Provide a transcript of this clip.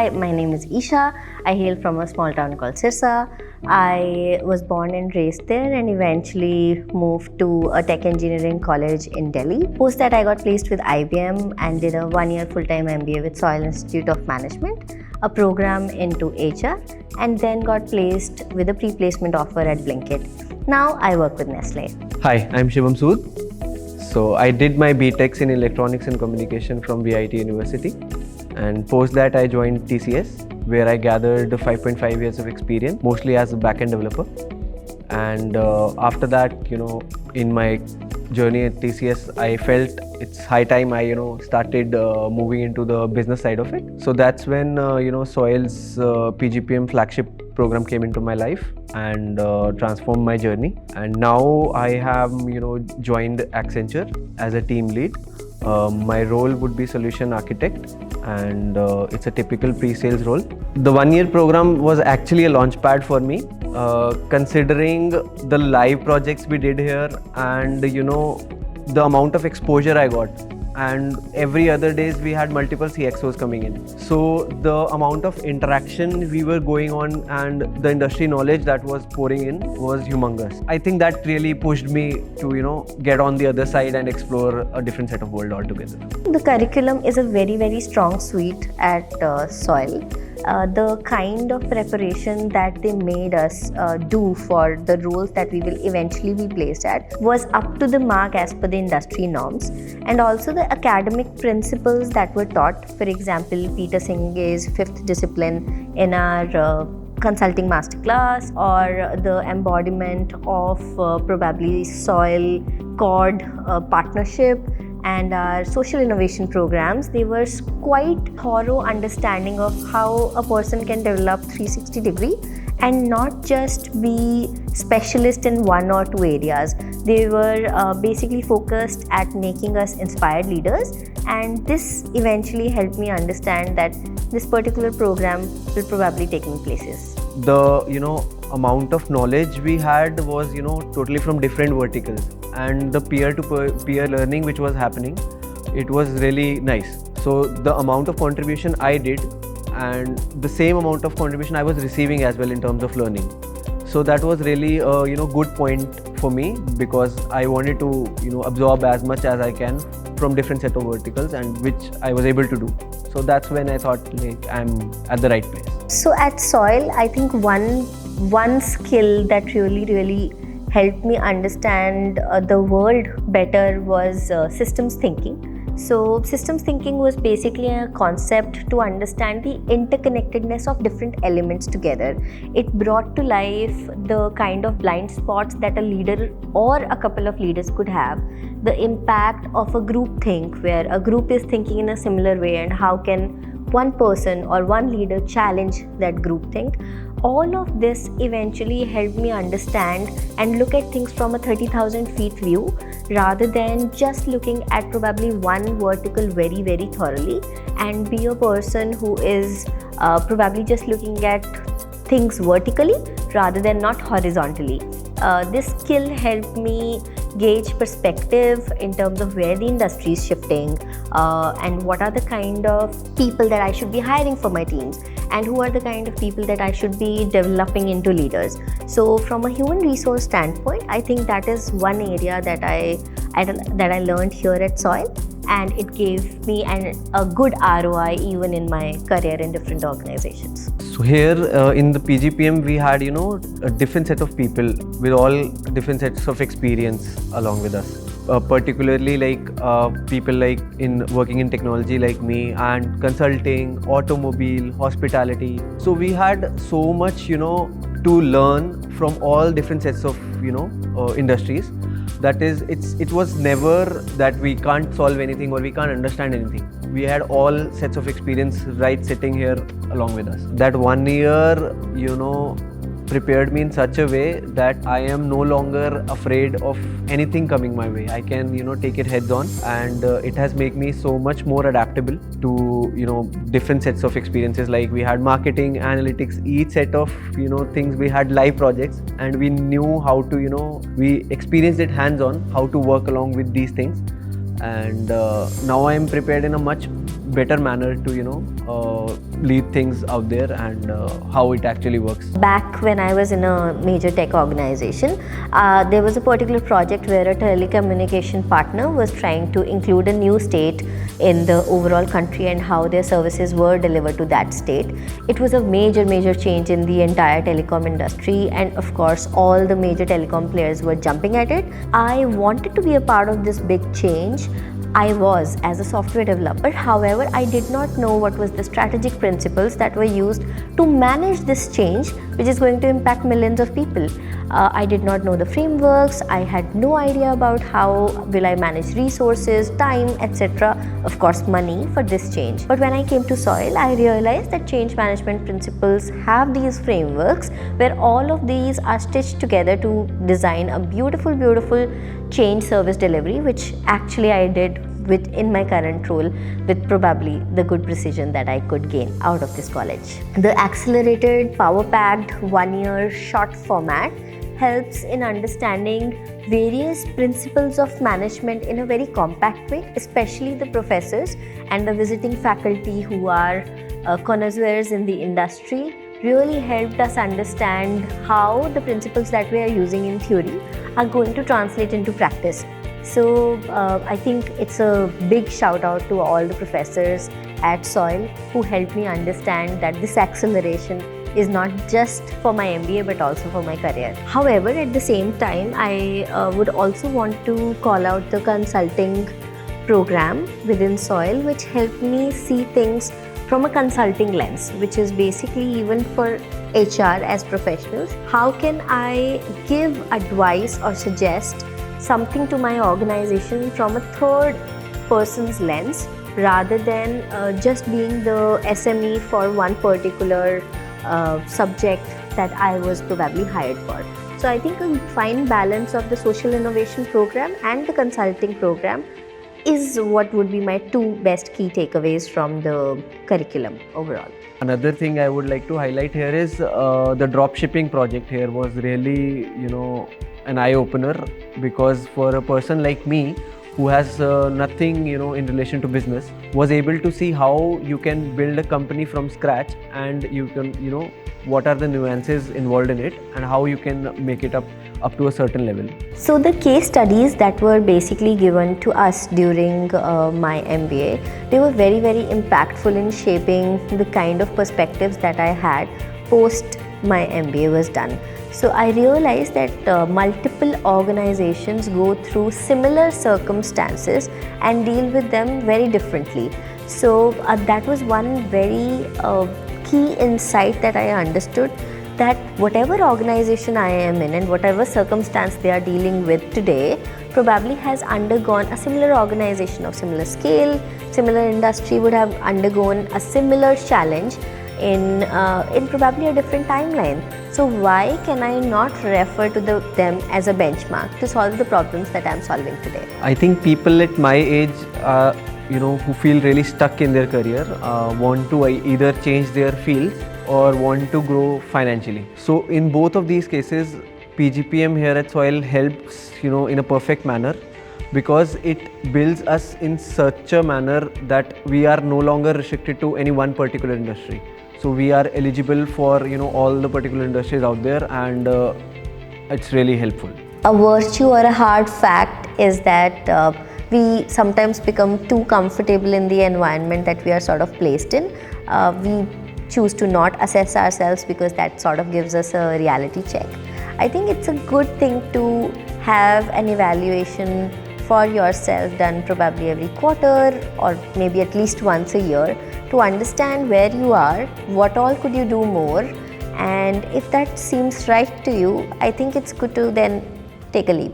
Hi, my name is Isha. I hail from a small town called Sirsa. I was born and raised there and eventually moved to a tech engineering college in Delhi. Post that, I got placed with IBM and did a one-year full-time MBA with Soil Institute of Management, a program into HR, and then got placed with a pre-placement offer at Blinkit. Now I work with Nestle. Hi, I'm Shivam Sood. So I did my BTechs in Electronics and Communication from VIT University, and post that I joined TCS, where I gathered 5.5 years of experience, mostly as a backend developer. And after that, in my journey at TCS, I felt it's high time I, started moving into the business side of it. So that's when, Soil's PGPM flagship program came into my life and transformed my journey. And now I have, joined Accenture as a team lead. My role would be solution architect, and it's a typical pre-sales role. The one-year program was actually a launchpad for me, considering the live projects we did here and the amount of exposure I got. And every other days we had multiple CXOs coming in. So the amount of interaction we were going on and the industry knowledge that was pouring in was humongous. I think that really pushed me to, get on the other side and explore a different set of world altogether. The curriculum is a very, very strong suite at Soil. The kind of preparation that they made us do for the roles that we will eventually be placed at was up to the mark as per the industry norms, and also the academic principles that were taught. For example, Peter Singh's fifth discipline in our consulting masterclass, or the embodiment of probably Soil Cord partnership, and our social innovation programs. They were quite thorough understanding of how a person can develop 360 degree and not just be specialist in one or two areas. They were basically focused at making us inspired leaders, and this eventually helped me understand that this particular program will probably take me places. The amount of knowledge we had was totally from different verticals, and the peer-to-peer learning which was happening, it was really nice. So the amount of contribution I did and the same amount of contribution I was receiving as well in terms of learning. So that was really a good point for me, because I wanted to absorb as much as I can from different set of verticals, and which I was able to do. So that's when I thought I'm at the right place. So at Soil, I think one skill that really helped me understand the world better was systems thinking. So systems thinking was basically a concept to understand the interconnectedness of different elements together. It brought to life the kind of blind spots that a leader or a couple of leaders could have, the impact of a group think, where a group is thinking in a similar way, and how can one person or one leader challenge that group think. All of this eventually helped me understand and look at things from a 30,000 feet view, rather than just looking at probably one vertical very thoroughly, and be a person who is probably just looking at things vertically rather than not horizontally. This skill helped me gauge perspective in terms of where the industry is shifting, and what are the kind of people that I should be hiring for my teams, and who are the kind of people that I should be developing into leaders. So from a human resource standpoint, I think that is one area that I learned here at Soil, and it gave me a good ROI even in my career in different organizations. So here in the PGPM, we had a different set of people with all different sets of experience along with us. Particularly people in working in technology like me, and consulting, automobile, hospitality. So we had so much to learn from all different sets of industries. That is, it was never that we can't solve anything or we can't understand anything. We had all sets of experience right sitting here along with us. That 1 year prepared me in such a way that I am no longer afraid of anything coming my way. I can take it heads on, and it has made me so much more adaptable to different sets of experiences. Like we had marketing, analytics, each set of things. We had live projects, and we knew how to we experienced it hands on how to work along with these things. And now I am prepared in a much better manner to lead things out there and how it actually works. Back when I was in a major tech organization, there was a particular project where a telecommunication partner was trying to include a new state in the overall country and how their services were delivered to that state. It was a major change in the entire telecom industry, and of course all the major telecom players were jumping at it. I wanted to be a part of this big change. I was as a software developer. However, I did not know what was the strategic principles that were used to manage this change, which is going to impact millions of people. I did not know the frameworks. I had no idea about how will I manage resources, time, etc. Of course, money for this change. But when I came to Soil, I realized that change management principles have these frameworks where all of these are stitched together to design a beautiful change service delivery, which actually I did in my current role with probably the good precision that I could gain out of this college. The accelerated, power-packed, 1-year short format helps in understanding various principles of management in a very compact way, especially the professors and the visiting faculty who are connoisseurs in the industry really helped us understand how the principles that we are using in theory are going to translate into practice. So I think it's a big shout out to all the professors at Soil who helped me understand that this acceleration is not just for my MBA but also for my career. However, at the same time, I would also want to call out the consulting program within Soil, which helped me see things from a consulting lens, which is basically even for HR as professionals. How can I give advice or suggest something to my organization from a third person's lens rather than just being the SME for one particular subject that I was probably hired for. So I think a fine balance of the social innovation program and the consulting program is what would be my two best key takeaways from the curriculum overall. Another thing I would like to highlight here is the drop shipping project here was really, an eye-opener, because for a person like me who has nothing, in relation to business, was able to see how you can build a company from scratch and you can, what are the nuances involved in it and how you can make it up to a certain level. So the case studies that were basically given to us during my MBA, they were very impactful in shaping the kind of perspectives that I had post my MBA was done. So I realized that multiple organizations go through similar circumstances and deal with them very differently. So that was one very key insight that I understood, that whatever organization I am in and whatever circumstance they are dealing with today probably has undergone a similar organization of similar scale, similar industry would have undergone a similar challenge in probably a different timeline. So why can I not refer to them as a benchmark to solve the problems that I am solving today? I think people at my age, who feel really stuck in their career, want to either change their fields or want to grow financially. So in both of these cases, PGPM here at Soil helps, in a perfect manner, because it builds us in such a manner that we are no longer restricted to any one particular industry. So we are eligible for all the particular industries out there, and it's really helpful. A virtue or a hard fact is that we sometimes become too comfortable in the environment that we are sort of placed in. We choose to not assess ourselves because that sort of gives us a reality check. I think it's a good thing to have an evaluation for yourself done probably every quarter or maybe at least once a year to understand where you are, what all could you do more, and if that seems right to you, I think it's good to then take a leap.